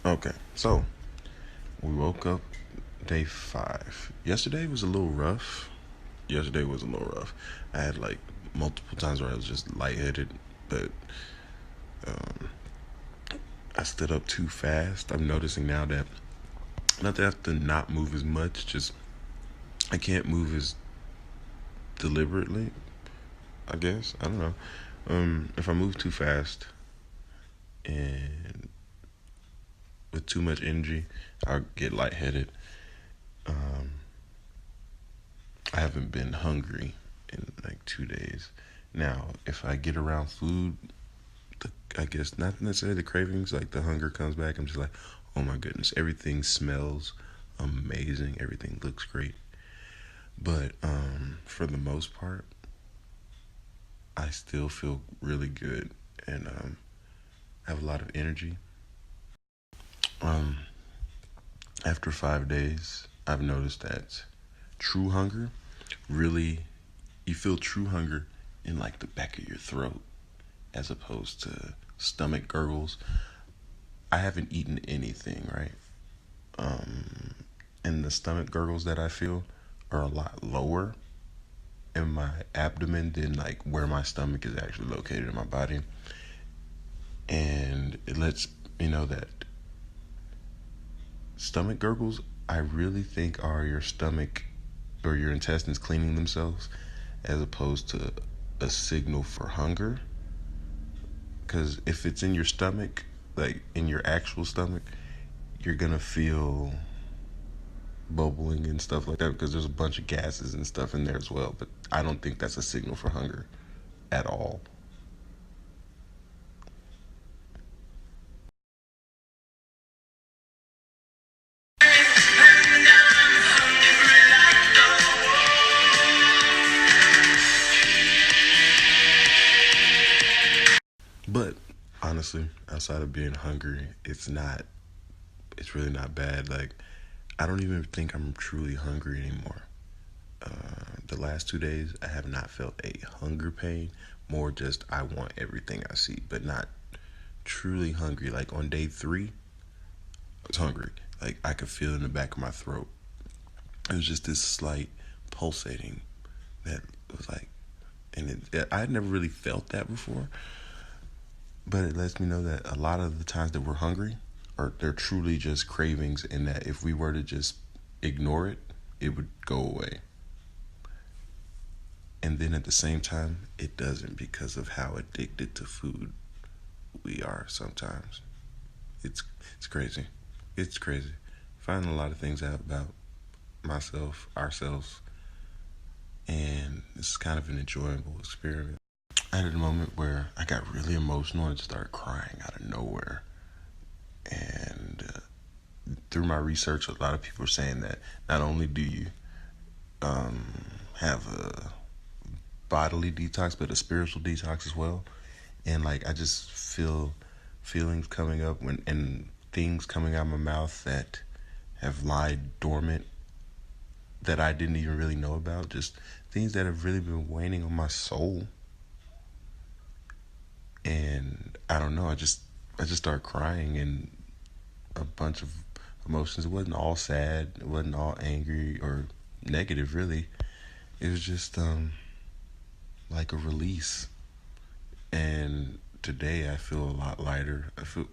Okay, so we woke up day 5. Yesterday was a little rough. Yesterday was a little rough. I had like multiple times where I was just lightheaded, but I stood up too fast. I'm noticing now that not that I have to not move as much, just I can't move as deliberately, I guess. I don't know. If I move too fast and with too much energy, I'll get lightheaded. Um, I haven't been hungry in like 2 days. Now, if I get around food, I guess not necessarily the cravings, like the hunger comes back. I'm just like, oh my goodness, everything smells amazing. Everything looks great. But for the most part, I still feel really good and have a lot of energy. Um, After 5 days, I've noticed that true hunger really, you feel true hunger in like the back of your throat as opposed to stomach gurgles. I haven't eaten anything, right? And the stomach gurgles that I feel are a lot lower in my abdomen than like where my stomach is actually located in my body. And it lets me know that stomach gurgles, I really think, are your stomach or your intestines cleaning themselves as opposed to a signal for hunger. Because if it's in your stomach, like in your actual stomach, you're gonna feel bubbling and stuff like that because there's a bunch of gases and stuff in there as well. But I don't think that's a signal for hunger at all. But honestly, outside of being hungry, it's really not bad. Like, I don't even think I'm truly hungry anymore. The last 2 days, I have not felt a hunger pain, more just I want everything I see, but not truly hungry. Like on day 3, I was hungry. Like I could feel it in the back of my throat. It was just this slight pulsating that was like, and I had never really felt that before. But it lets me know that a lot of the times that we're hungry, are they're truly just cravings, and that if we were to just ignore it, it would go away. And then at the same time, it doesn't because of how addicted to food we are sometimes. It's it's crazy. It's crazy. Finding a lot of things out about myself, ourselves, and it's kind of an enjoyable experiment. I had a moment where I got really emotional and started crying out of nowhere. And through my research, a lot of people are saying that not only do you have a bodily detox, but a spiritual detox as well. And like I just feel feelings coming up when and things coming out of my mouth that have lied dormant that I didn't even really know about. Just things that have really been weighing on my soul. And I don't know. I just started crying and a bunch of emotions. It wasn't all sad. It wasn't all angry or negative. Really, it was just like a release. And today I feel a lot lighter. I feel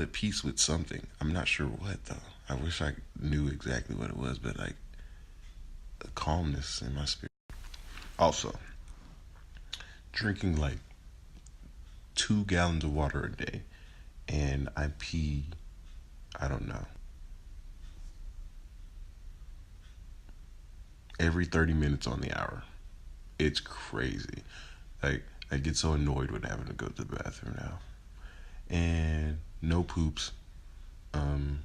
at peace with something. I'm not sure what though. I wish I knew exactly what it was, but like a calmness in my spirit. Also, drinking like 2 gallons of water a day, and I pee. I don't know, every 30 minutes on the hour. It's crazy. Like I get so annoyed with having to go to the bathroom now. And no poops. Um,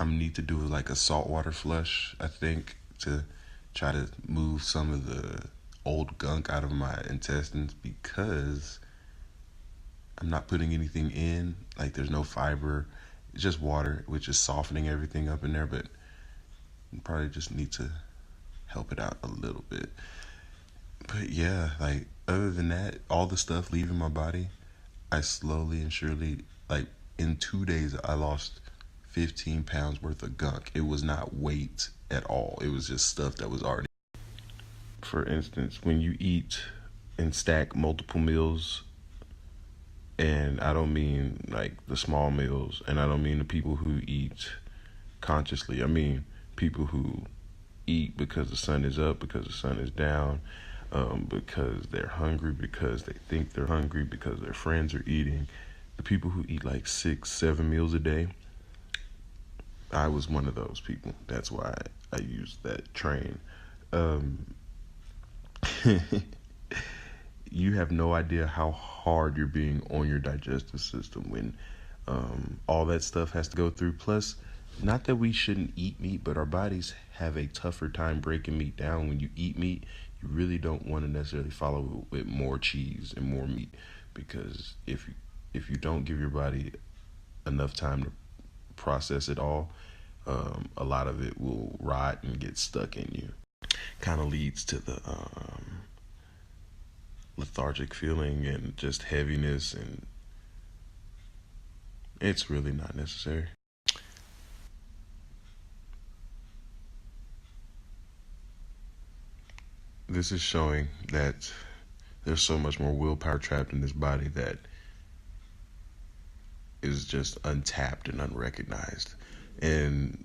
I need to do like a saltwater flush, I think, to try to move some of the old gunk out of my intestines because I'm not putting anything in. Like there's no fiber. It's just water, which is softening everything up in there, but you probably just need to help it out a little bit. But yeah, like other than that, all the stuff leaving my body, I slowly and surely, like in 2 days, I lost 15 pounds worth of gunk. It was not weight at all. It was just stuff that was already. For instance, when you eat and stack multiple meals, and I don't mean like the small meals, and I don't mean the people who eat consciously. I mean people who eat because the sun is up, because the sun is down, because they're hungry, because they think they're hungry, because their friends are eating. The people who eat like 6, 7 meals a day, I was one of those people. That's why I used that train. You have no idea how hard you're being on your digestive system when all that stuff has to go through. Plus, not that we shouldn't eat meat, but our bodies have a tougher time breaking meat down. When you eat meat, you really don't want to necessarily follow it with more cheese and more meat, because if you don't give your body enough time to process it all, a lot of it will rot and get stuck in you. Kind of leads to the lethargic feeling and just heaviness, and it's really not necessary. This is showing that there's so much more willpower trapped in this body that is just untapped and unrecognized. And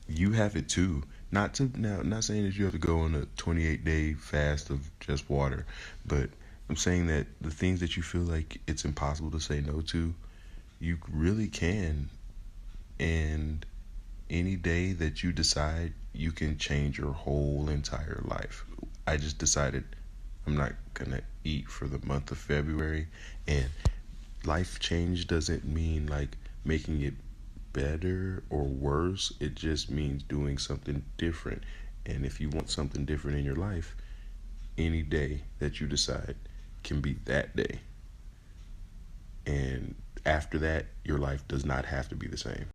you have it too. Not saying that you have to go on a 28-day fast of just water, but I'm saying that the things that you feel like it's impossible to say no to, you really can. And any day that you decide, you can change your whole entire life. I just decided I'm not gonna eat for the month of February, and life change doesn't mean like making it better or worse. It just means doing something different. And if you want something different in your life, any day that you decide can be that day. And after that, your life does not have to be the same.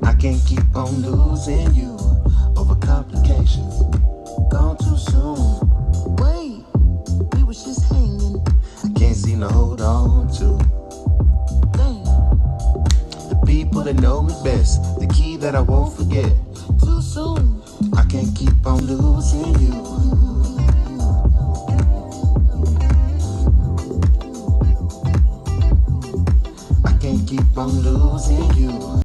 I can't keep on losing you over complications. Gone too soon. Wait, we was just hanging. I can't seem to hold on to. Damn. The people that know me best, the key that I won't forget. Too soon. I can't keep on losing you. I can't keep on losing you.